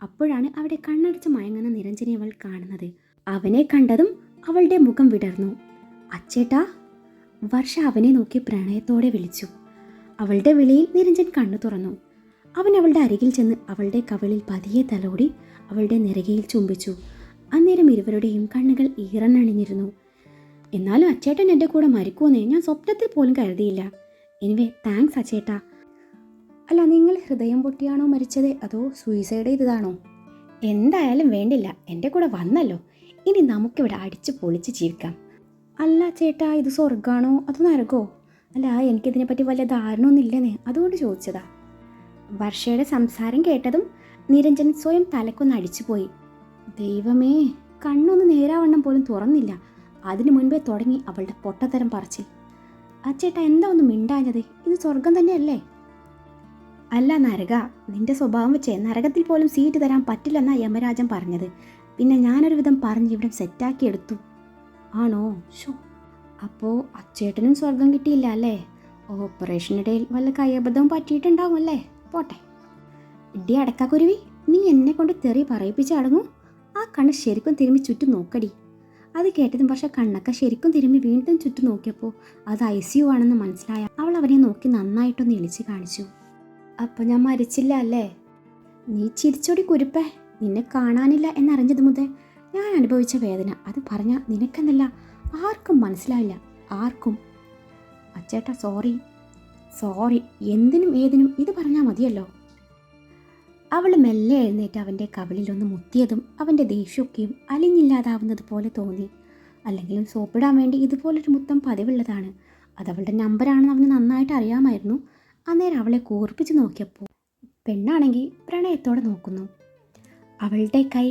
അപ്പോഴാണ് അവിടെ കണ്ണടച്ച് മയങ്ങുന്ന നിരഞ്ജനെ അവൾ കാണുന്നത്. അവനെ കണ്ടതും അവളുടെ മുഖം വിടർന്നു. അച്ചേട്ടാ! വർഷ അവനെ നോക്കി പ്രണയത്തോടെ വിളിച്ചു. അവളുടെ വിളിയിൽ നിരഞ്ജൻ കണ്ണു തുറന്നു. അവൻ അവളുടെ അരികിൽ ചെന്ന് അവളുടെ കവിളിൽ പതിയെ തലോടി അവളുടെ നെറുകയിൽ ചുംബിച്ചു. അന്നേരം ഇരുവരുടെയും കണ്ണുകൾ ഈറനണിഞ്ഞിരുന്നു. എന്നാലും അച്ചേട്ടൻ എൻ്റെ കൂടെ മരിക്കുമെന്നേ ഞാൻ സ്വപ്നത്തിൽ പോലും കരുതിയില്ല. എനിവേ താങ്ക്സ് അച്ചേട്ടാ. അല്ല, നിങ്ങൾ ഹൃദയം പൊട്ടിയാണോ മരിച്ചത് അതോ സൂയിസൈഡ് ചെയ്തതാണോ? എന്തായാലും വേണ്ടില്ല, എൻ്റെ കൂടെ വന്നല്ലോ. ഇനി നമുക്കിവിടെ അടിച്ച് പൊളിച്ച് ജീവിക്കാം. അല്ല ചേട്ടാ, ഇത് സ്വർഗാണോ അതോ നരകോ? അല്ല, എനിക്കിതിനെപ്പറ്റി വലിയ ധാരണ ഒന്നുമില്ലെന്നേ, അതുകൊണ്ട് ചോദിച്ചതാ. വർഷയുടെ സംസാരം കേട്ടതും നിരഞ്ജൻ സ്വയം തലക്കൊന്ന് അടിച്ചുപോയി. ദൈവമേ, കണ്ണൊന്ന് നേരാവണ്ണം പോലും തുറന്നില്ല. അതിനു മുൻപേ തുടങ്ങി അവളുടെ പൊട്ടത്തരം പറച്ചിൽ. അച്ചേട്ടാ, എന്താ ഒന്നും മിണ്ടാഞ്ഞത്? ഇത് സ്വർഗം തന്നെയല്ലേ? അല്ല നരക, നിന്റെ സ്വഭാവം വെച്ചേ നരകത്തിൽ പോലും സീറ്റ് തരാൻ പറ്റില്ലെന്നാ യമരാജൻ പറഞ്ഞത്. പിന്നെ ഞാനൊരു വിധം പറഞ്ഞ് ഇവിടെ സെറ്റാക്കി എടുത്തു. ആണോ? ഷോ, അപ്പോൾ അച്ചേട്ടനും സ്വർഗം കിട്ടിയില്ല അല്ലേ? ഓപ്പറേഷനിടയിൽ വല്ല കയ്യബദ്ധവും പറ്റിയിട്ടുണ്ടാവും അല്ലേ? പോട്ടെ. ഇടി അടക്കാക്കുരുവി, നീ എന്നെ കൊണ്ട് തെറി പറയിപ്പിച്ച് അടങ്ങൂ. ആ കണ്ണ് ശരിക്കും തിരുമ്പി ചുറ്റും നോക്കടി. അത് കേട്ടതും പക്ഷെ കണ്ണൊക്കെ ശരിക്കും തിരുമ്പി വീണ്ടും ചുറ്റും നോക്കിയപ്പോൾ അത് ICU ആണെന്ന് മനസ്സിലായ അവൾ അവനെ നോക്കി നന്നായിട്ടൊന്ന് ഇളിച്ച് കാണിച്ചു. അപ്പോൾ ഞാൻ മരിച്ചില്ല അല്ലേ? നീ ചിരിച്ചോടി കുരുപ്പേ. നിന്നെ കാണാനില്ല എന്നറിഞ്ഞത് മുതൽ ഞാൻ അനുഭവിച്ച വേദന അത് പറഞ്ഞാൽ നിനക്കെന്നല്ല ആർക്കും മനസ്സിലാവില്ല, ആർക്കും. അച്ചേട്ടാ സോറി, എന്തിനും ഏതിനും ഇത് പറഞ്ഞാൽ മതിയല്ലോ. അവൾ മെല്ലെ എഴുന്നേറ്റ് അവൻ്റെ കവിളിലൊന്ന് മുത്തിയതും അവൻ്റെ ദേഷ്യമൊക്കെയും അലിഞ്ഞില്ലാതാവുന്നത് പോലെ തോന്നി. അല്ലെങ്കിലും സോപ്പിടാൻ വേണ്ടി ഇതുപോലൊരു മുത്തം പതിവുള്ളതാണ്. അതവളുടെ നമ്പറാണെന്ന് അവന് നന്നായിട്ട് അറിയാമായിരുന്നു. അന്നേരം അവളെ കൂർപ്പിച്ച് നോക്കിയപ്പോൾ പെണ്ണാണെങ്കിൽ പ്രണയത്തോടെ നോക്കുന്നു. അവളുടെ കൈ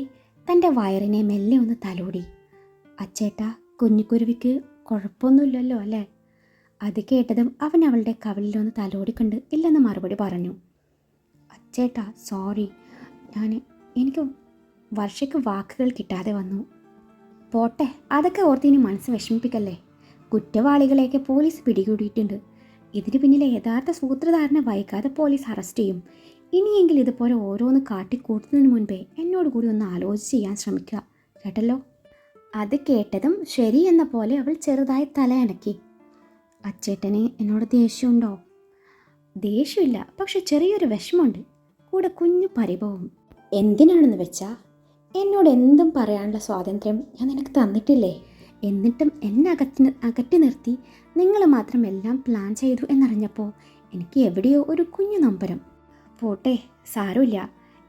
തൻ്റെ വയറിനെ മെല്ലെ ഒന്ന് തലോടി. അച്ചേട്ടാ, കുഞ്ഞിക്കുരുവിക്ക് കുഴപ്പമൊന്നുമില്ലല്ലോ അല്ലേ? അത് കേട്ടതും അവൻ അവളുടെ കവിളിലൊന്ന് തലോടിക്കൊണ്ട് ഇല്ലെന്ന് മറുപടി പറഞ്ഞു. അച്ചേട്ടാ സോറി, എനിക്ക് വർഷയ്ക്ക് വാക്കുകൾ കിട്ടാതെ വന്നു. പോട്ടെ, അതൊക്കെ ഓർത്ത് ഇനി മനസ്സ് വിഷമിപ്പിക്കല്ലേ. കുറ്റവാളികളെയൊക്കെ പോലീസ് പിടികൂടിയിട്ടുണ്ട്. ഇതിന് പിന്നിലെ യഥാർത്ഥ സൂത്രധാരനെ വൈകാതെ പോലീസ് അറസ്റ്റ് ചെയ്യും. ഇനിയെങ്കിലും ഇതുപോലെ ഓരോന്ന് കാട്ടിക്കൂട്ടുന്നതിന് മുൻപേ എന്നോട് കൂടി ഒന്ന് ആലോചിച്ച് ചെയ്യാൻ ശ്രമിക്കുക, കേട്ടല്ലോ. അത് കേട്ടതും ശരി എന്ന പോലെ അവൾ ചെറുതായി തലയണക്കി. അച്ചേട്ടന് എന്നോട് ദേഷ്യമുണ്ടോ? ദേഷ്യമില്ല, പക്ഷെ ചെറിയൊരു വിഷമമുണ്ട്, കൂടെ കുഞ്ഞു പരിഭവം. എന്തിനാണെന്ന് വെച്ചാൽ എന്നോട് എന്തും പറയാനുള്ള സ്വാതന്ത്ര്യം ഞാൻ നിനക്ക് തന്നിട്ടില്ലേ? എന്നിട്ടും എന്നെ അകറ്റി നിർത്തി നിങ്ങൾ മാത്രം എല്ലാം പ്ലാൻ ചെയ്തു എന്നറിഞ്ഞപ്പോൾ എനിക്ക് എവിടെയോ ഒരു കുഞ്ഞു നൊമ്പരം. പോട്ടെ, സാരമില്ല.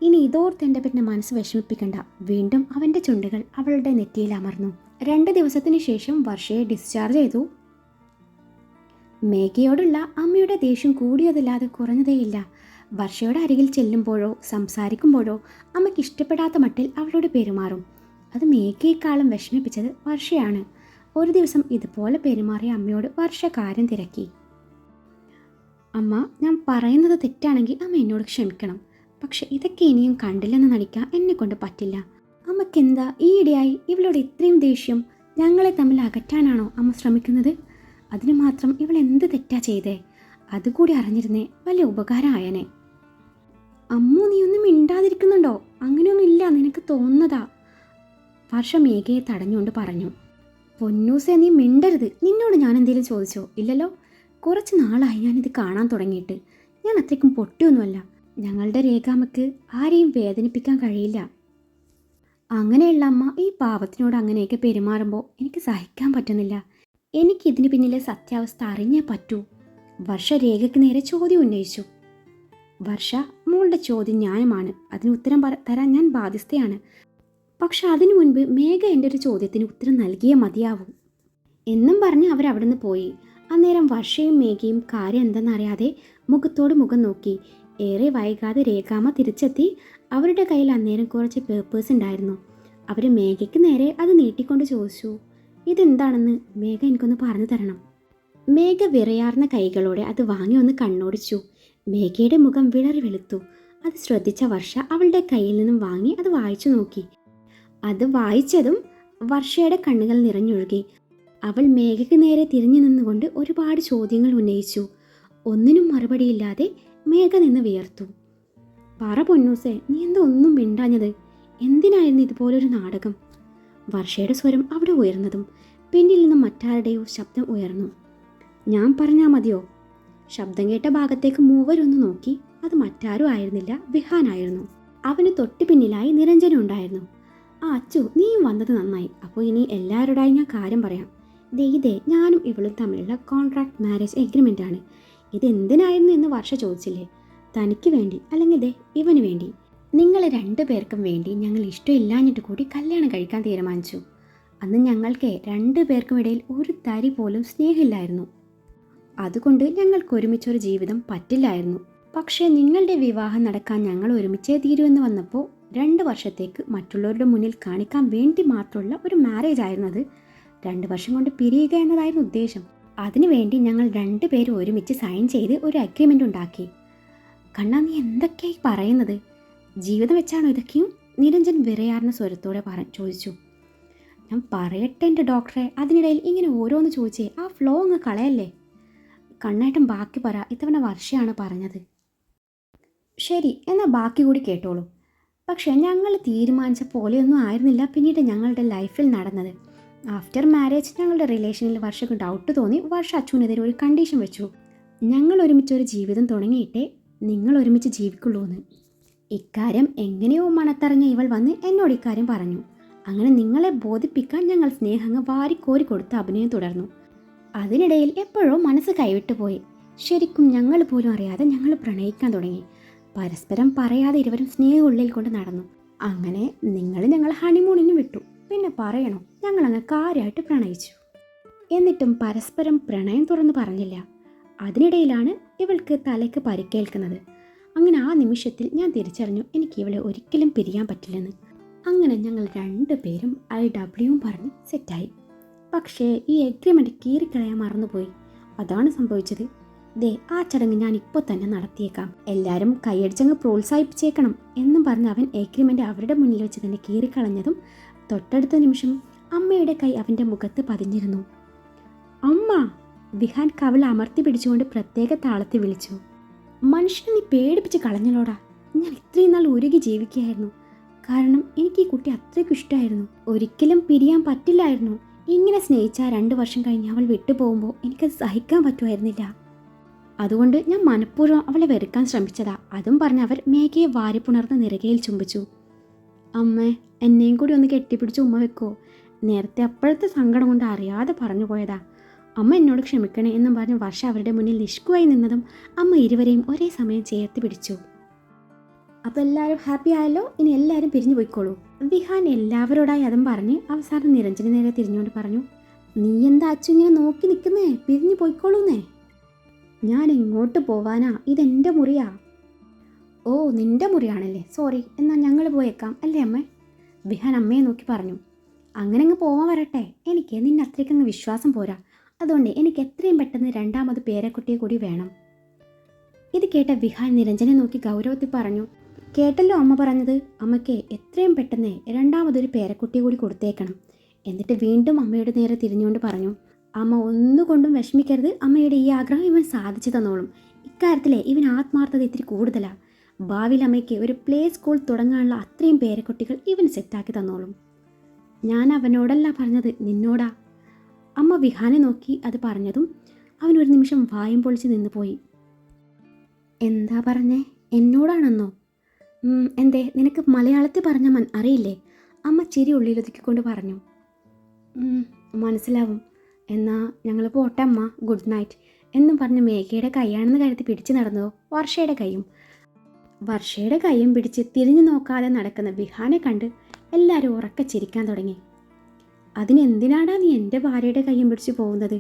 ഇനി ഇതോർത്ത് എൻ്റെ പിന്നെ മനസ്സ് വിഷമിപ്പിക്കണ്ട. വീണ്ടും അവൻ്റെ ചുണ്ടുകൾ അവളുടെ നെറ്റിയിൽ അമർന്നു. 2 ദിവസത്തിന് ശേഷം വർഷയെ ഡിസ്ചാർജ് ചെയ്തു. മേഘയോടുള്ള അമ്മയുടെ ദേഷ്യം കൂടിയതല്ലാതെ കുറഞ്ഞതേയില്ല. വർഷയുടെ അരികിൽ ചെല്ലുമ്പോഴോ സംസാരിക്കുമ്പോഴോ അമ്മയ്ക്ക് ഇഷ്ടപ്പെടാത്ത മട്ടിൽ അവളോട് പെരുമാറും. അത് മേഘയെക്കാളും വിഷമിപ്പിച്ചത് വർഷയാണ്. ഒരു ദിവസം ഇതുപോലെ പെരുമാറിയ അമ്മയോട് വർഷ കാര്യം തിരക്കി. അമ്മ, ഞാൻ പറയുന്നത് തെറ്റാണെങ്കിൽ അമ്മ എന്നോട് ക്ഷമിക്കണം. പക്ഷെ ഇതൊക്കെ ഇനിയും കണ്ടില്ലെന്ന് നടിക്കാൻ എന്നെക്കൊണ്ട് പറ്റില്ല. അമ്മയ്ക്കെന്താ ഈയിടെയായി ഇവളോട് ഇത്രയും ദേഷ്യം? ഞങ്ങളെ തമ്മിൽ അകറ്റാനാണോ അമ്മ ശ്രമിക്കുന്നത്? അതിന് മാത്രം ഇവൾ എന്ത് തെറ്റാ ചെയ്തേ? അതുകൂടി അറിഞ്ഞിരുന്നേ വലിയ ഉപകാരമായനെ. അമ്മു, നീ ഒന്നും മിണ്ടാതിരിക്കുന്നുണ്ടോ? അങ്ങനെയൊന്നും ഇല്ല, നിനക്ക് തോന്നുന്നതാ. വർഷ മേഘയെ തടഞ്ഞുകൊണ്ട് പറഞ്ഞു. പൊന്നൂസേ, നീ മിണ്ടരുത്. നിന്നോട് ഞാൻ എന്തെങ്കിലും ചോദിച്ചോ? ഇല്ലല്ലോ. കുറച്ച് നാളായി ഞാനിത് കാണാൻ തുടങ്ങിയിട്ട്. ഞാൻ അത്രയ്ക്കും പൊട്ടിയൊന്നുമല്ല. ഞങ്ങളുടെ രേഖാമ്മക്ക് ആരെയും വേദനിപ്പിക്കാൻ കഴിയില്ല. അങ്ങനെയുള്ള അമ്മ ഈ പാവത്തിനോട് അങ്ങനെയൊക്കെ പെരുമാറുമ്പോൾ എനിക്ക് സഹിക്കാൻ പറ്റുന്നില്ല. എനിക്കിതിന് പിന്നിലെ സത്യാവസ്ഥ അറിഞ്ഞേ പറ്റൂ. വർഷ രേഖയ്ക്ക് നേരെ ചോദ്യം ഉന്നയിച്ചു. വർഷ, മോളുടെ ചോദ്യം ന്യായമാണ്. അതിന് ഉത്തരം തരാൻ ഞാൻ ബാധ്യസ്ഥയാണ്. പക്ഷെ അതിനു മുൻപ് മേഘ എൻ്റെ ഒരു ചോദ്യത്തിന് ഉത്തരം നൽകിയേ മതിയാവൂ എന്നും പറഞ്ഞ് അവരവിടുന്ന് പോയി. അന്നേരം വർഷയും മേഘയും കാര്യം എന്തെന്നറിയാതെ മുഖത്തോട് മുഖം നോക്കി. ഏറെ വൈകാതെ രേഖാമ്മ തിരിച്ചെത്തി. അവരുടെ കയ്യിൽ അന്നേരം കുറച്ച് പേപ്പേഴ്സ് ഉണ്ടായിരുന്നു. അവർ മേഘയ്ക്ക് നേരെ അത് നീട്ടിക്കൊണ്ട് ചോദിച്ചു, ഇതെന്താണെന്ന് മേഘ എനിക്കൊന്ന് പറഞ്ഞു തരണം. മേഘ വിറയാർന്ന കൈകളോടെ അത് വാങ്ങി ഒന്ന് കണ്ണോടിച്ചു. മേഘയുടെ മുഖം വിളറി വെളുത്തു. അത് ശ്രദ്ധിച്ച വർഷ അവളുടെ കയ്യിൽ നിന്നും വാങ്ങി അത് വായിച്ചു നോക്കി. അത് വായിച്ചതും വർഷയുടെ കണ്ണുകൾ നിറഞ്ഞൊഴുകി. അവൾ മേഘയ്ക്ക് നേരെ തിരിഞ്ഞു നിന്നുകൊണ്ട് ഒരുപാട് ചോദ്യങ്ങൾ ഉന്നയിച്ചു. ഒന്നിനും മറുപടിയില്ലാതെ മേഘ നിന്ന് വിയർത്തു. പറ പൊന്നൂസേ, നീ എന്താ ഒന്നും മിണ്ടാഞ്ഞത്? എന്തിനായിരുന്നു ഇതുപോലൊരു നാടകം? വർഷയുടെ സ്വരം അവിടെ ഉയർന്നതും പിന്നിൽ നിന്നും മറ്റാരുടെയോ ശബ്ദം ഉയർന്നു. ഞാൻ പറഞ്ഞാൽ മതിയോ? ശബ്ദം കേട്ട ഭാഗത്തേക്ക് മൂവരൊന്ന് നോക്കി. അത് മറ്റാരും ആയിരുന്നില്ല, വിഹാനായിരുന്നു. അവന് തൊട്ടു പിന്നിലായി നിരഞ്ജന ഉണ്ടായിരുന്നു. ആ അച്ചു, നീയും വന്നത് നന്നായി. അപ്പോൾ ഇനി എല്ലാവരോടായി ഞാൻ കാര്യം പറയാം. ഇതേ ഞാനും ഇവളും തമ്മിലുള്ള കോൺട്രാക്ട് മാരേജ് എഗ്രിമെൻ്റ് ആണ്. ഇതെന്തിനായിരുന്നു എന്ന് വർഷ ചോദിച്ചില്ലേ? തനിക്ക് വേണ്ടി, അല്ലെങ്കിൽ ഇവന് വേണ്ടി. നിങ്ങൾ രണ്ടുപേർക്കും വേണ്ടി ഞങ്ങൾ ഇഷ്ടമില്ലാഞ്ഞിട്ട് കൂടി കല്യാണം കഴിക്കാൻ തീരുമാനിച്ചു. അന്ന് ഞങ്ങൾക്ക് രണ്ടുപേർക്കും ഇടയിൽ ഒരു തരി പോലും സ്നേഹമില്ലായിരുന്നു. അതുകൊണ്ട് ഞങ്ങൾക്ക് ഒരുമിച്ചൊരു ജീവിതം പറ്റില്ലായിരുന്നു. പക്ഷേ നിങ്ങളുടെ വിവാഹം നടക്കാൻ ഞങ്ങൾ ഒരുമിച്ചേ തീരുമെന്ന് വന്നപ്പോൾ 2 വർഷത്തേക്ക് മറ്റുള്ളവരുടെ മുന്നിൽ കാണിക്കാൻ വേണ്ടി മാത്രമുള്ള ഒരു മാരേജ് ആയിരുന്നു അത്. 2 വർഷം കൊണ്ട് പിരിയുക എന്നതായിരുന്നു ഉദ്ദേശം. അതിനുവേണ്ടി ഞങ്ങൾ 2 പേരും ഒരുമിച്ച് സൈൻ ചെയ്ത് ഒരു അഗ്രിമെൻ്റ് ഉണ്ടാക്കി. കണ്ണാ, നീ എന്തൊക്കെയായി പറയുന്നത്? ജീവിതം വെച്ചാണോ ഇതൊക്കെയും? നിരഞ്ജൻ വിറയാർന്ന സ്വരത്തോടെ ചോദിച്ചു. ഞാൻ പറയട്ടെ എൻ്റെ ഡോക്ടറെ, അതിനിടയിൽ ഇങ്ങനെ ഓരോന്ന് ചോദിച്ചേ ആ ഫ്ലോ അങ്ങ് കളയല്ലേ. കണ്ണേട്ടൻ ബാക്കി പറ. ഇത്തവണ വർഷയാണ് പറഞ്ഞത്. ശരി, എന്നാൽ ബാക്കി കൂടി കേട്ടോളൂ. പക്ഷേ ഞങ്ങൾ തീരുമാനിച്ച പോലെയൊന്നും ആയിരുന്നില്ല പിന്നീട് ഞങ്ങളുടെ ലൈഫിൽ നടന്നത്. ആഫ്റ്റർ മാരേജ് ഞങ്ങളുടെ റിലേഷനിൽ വർഷക്ക് ഡൗട്ട് തോന്നി. വർഷ അച്ചുവിനെതിരെ ഒരു കണ്ടീഷൻ വെച്ചു. ഞങ്ങൾ ഒരുമിച്ചൊരു ജീവിതം തുടങ്ങിയിട്ടേ നിങ്ങൾ ഒരുമിച്ച് ജീവിക്കുള്ളൂ എന്ന്. ഇക്കാര്യം എങ്ങനെയോ മണത്തറിഞ്ഞ ഇവൾ വന്ന് എന്നോട് ഇക്കാര്യം പറഞ്ഞു. അങ്ങനെ നിങ്ങളെ ബോധിപ്പിക്കാൻ ഞങ്ങൾ സ്നേഹങ്ങ് വാരിക്കോരി കൊടുത്ത് അഭിനയം തുടർന്നു. അതിനിടയിൽ എപ്പോഴോ മനസ്സ് കൈവിട്ടു പോയി. ശരിക്കും ഞങ്ങൾ പോലും അറിയാതെ ഞങ്ങൾ പ്രണയിക്കാൻ തുടങ്ങി. പരസ്പരം പറയാതെ ഇരുവരും സ്നേഹം ഉള്ളിൽ കൊണ്ട് നടന്നു. അങ്ങനെ ഞങ്ങൾ ഹണിമൂണിന് വിട്ടു. പിന്നെ പറയണോ, ഞങ്ങളങ്ങ് കാര്യമായിട്ട് പ്രണയിച്ചു. എന്നിട്ടും പരസ്പരം പ്രണയം തുറന്ന് പറഞ്ഞില്ല. അതിനിടയിലാണ് ഇവൾക്ക് തലയ്ക്ക് പരിക്കേൽക്കുന്നത്. അങ്ങനെ ആ നിമിഷത്തിൽ ഞാൻ തിരിച്ചറിഞ്ഞു എനിക്ക് ഇവളെ ഒരിക്കലും പിരിയാൻ പറ്റില്ലെന്ന്. അങ്ങനെ ഞങ്ങൾ 2 പേരും IW പറഞ്ഞ് സെറ്റായി. പക്ഷേ ഈ എഗ്രിമെൻ്റ് കീറിക്കളയാൻ മറന്നുപോയി. അതാണ് സംഭവിച്ചത്. ആ ചടങ്ങ് ഞാൻ ഇപ്പോൾ തന്നെ നടത്തിയേക്കാം. എല്ലാവരും കൈയടിച്ചങ്ങ് പ്രോത്സാഹിപ്പിച്ചേക്കണം എന്നും പറഞ്ഞ് അവൻ എഗ്രിമെൻ്റ് അവരുടെ മുന്നിൽ വെച്ച് തന്നെ കീറിക്കളഞ്ഞതും തൊട്ടടുത്ത നിമിഷം അമ്മയുടെ കൈ അവൻ്റെ മുഖത്ത് പതിഞ്ഞിരുന്നു. അമ്മ! വിഹാൻ കവിൾ അമർത്തി പിടിച്ചുകൊണ്ട് പ്രത്യേക താളത്തിൽ വിളിച്ചു. മനുഷ്യനെ നീ പേടിപ്പിച്ച് കളഞ്ഞലോടാ. ഞാൻ ഇത്രയും നാൾ ഉരുകി ജീവിക്കുകയായിരുന്നു. കാരണം എനിക്ക് ഈ കുട്ടി അത്രയ്ക്കും ഇഷ്ടമായിരുന്നു. ഒരിക്കലും പിരിയാൻ പറ്റില്ലായിരുന്നു. ഇങ്ങനെ സ്നേഹിച്ച 2 വർഷം കഴിഞ്ഞ് അവൾ വിട്ടുപോകുമ്പോൾ എനിക്കത് സഹിക്കാൻ പറ്റുമായിരുന്നില്ല. അതുകൊണ്ട് ഞാൻ മനഃപൂർവ്വം അവളെ വെറുക്കാൻ ശ്രമിച്ചതാ. അതും പറഞ്ഞ് അവർ മേഘയെ വാരിപ്പുണർന്ന് നിറകയിൽ ചുംബിച്ചു. അമ്മേ, എന്നെയും കൂടി ഒന്ന് കെട്ടിപ്പിടിച്ച് ഉമ്മ വെക്കോ? നേരത്തെ അപ്പോഴത്തെ സങ്കടം കൊണ്ട് അറിയാതെ പറഞ്ഞു പോയതാ. അമ്മ എന്നോട് ക്ഷമിക്കണേ എന്നും പറഞ്ഞ് വർഷ അവരുടെ മുന്നിൽ നിഷ്കുവായി നിന്നതും അമ്മ ഇരുവരെയും ഒരേ സമയം ചേർത്ത് പിടിച്ചു. അപ്പോൾ എല്ലാവരും ഹാപ്പി ആയല്ലോ. ഇനി എല്ലാവരും പിരിഞ്ഞു പോയിക്കോളൂ. വിഹാൻ എല്ലാവരോടായി അതും പറഞ്ഞ് അവസാനം നിരഞ്ജന നേരെ തിരിഞ്ഞുകൊണ്ട് പറഞ്ഞു. നീ എന്താ അച്ചു ഇങ്ങനെ നോക്കി നിൽക്കുന്നേ? പിരിഞ്ഞു പോയിക്കോളൂന്നേ. ഞാൻ എങ്ങോട്ട് പോവാനാ? ഇതെൻ്റെ മുറിയാ. ഓ, നിൻ്റെ മുറിയാണല്ലേ, സോറി. എന്നാൽ ഞങ്ങൾ പോയേക്കാം അല്ലേ അമ്മ? വിഹാൻ അമ്മയെ നോക്കി പറഞ്ഞു. അങ്ങനെ അങ്ങ് പോവാൻ വരട്ടെ. എനിക്ക് നിന്നെ അത്രയ്ക്കങ്ങ് വിശ്വാസം പോരാ. അതുകൊണ്ട് എനിക്ക് എത്രയും പെട്ടെന്ന് 2ാമത് പേരക്കുട്ടിയെ കൂടി വേണം. ഇത് കേട്ട വിഹാൻ നിരഞ്ജനെ നോക്കി ഗൗരവത്തിൽ പറഞ്ഞു. കേട്ടല്ലോ അമ്മ പറഞ്ഞത്. അമ്മയ്ക്ക് എത്രയും പെട്ടെന്ന് 2ാമതൊരു പേരക്കുട്ടിയെ കൂടി കൊടുത്തേക്കണം. എന്നിട്ട് വീണ്ടും അമ്മയുടെ നേരെ തിരിഞ്ഞുകൊണ്ട് പറഞ്ഞു. അമ്മ ഒന്നുകൊണ്ടും വിഷമിക്കരുത്. അമ്മയുടെ ഈ ആഗ്രഹം ഇവൻ സാധിച്ചു തന്നോളും. ഇക്കാര്യത്തിലെ ഇവൻ ആത്മാർത്ഥത ഇത്തിരി കൂടുതലാണ്. ഭാവിയിൽ അമ്മയ്ക്ക് ഒരു പ്ലേ സ്കൂൾ തുടങ്ങാനുള്ള അത്രയും പേരക്കുട്ടികൾ ഇവൻ സെറ്റാക്കി തന്നോളും. ഞാൻ അവനോടല്ല പറഞ്ഞത്, നിന്നോടാ. അമ്മ വിഹാനെ നോക്കി അത് പറഞ്ഞതും അവൻ ഒരു നിമിഷം വായും പൊളിച്ച് നിന്നുപോയി. എന്താ പറഞ്ഞേ? എന്നോടാണെന്നോ? എന്തേ, നിനക്ക് മലയാളത്തിൽ പറഞ്ഞ അറിയില്ലേ? അമ്മ ചിരി ഉള്ളിലൊതുക്കിക്കൊണ്ട് പറഞ്ഞു. മനസ്സിലാവും. എന്നാ ഞങ്ങൾ പോട്ടെ അമ്മ, ഗുഡ് നൈറ്റ് എന്നും പറഞ്ഞ് മേഘയുടെ കൈയാണെന്ന് കരുതി പിടിച്ചു നടന്നതോ വർഷയുടെ കൈയും. വർഷയുടെ കൈയും പിടിച്ച് തിരിഞ്ഞു നോക്കാതെ നടക്കുന്ന വിഹാനെ കണ്ട് എല്ലാവരും ഉറക്കെ ചിരിക്കാൻ തുടങ്ങി. അതിനെന്തിനാടാ നീ എൻ്റെ ഭാര്യയുടെ കൈയും പിടിച്ച് പോകുന്നത്?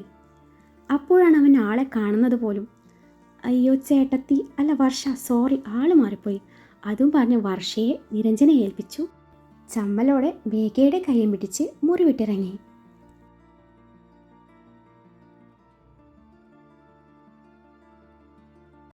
അപ്പോഴാണ് അവൻ ആളെ കാണുന്നത് പോലും. അയ്യോ ചേട്ടത്തി, അല്ല വർഷ, സോറി, ആള് മാറിപ്പോയി. അതും പറഞ്ഞ് വർഷയെ നിരഞ്ജനെ ഏൽപ്പിച്ചു ചമ്മലോടെ മേഘയുടെ കൈയും പിടിച്ച് മുറി വിട്ടിറങ്ങി.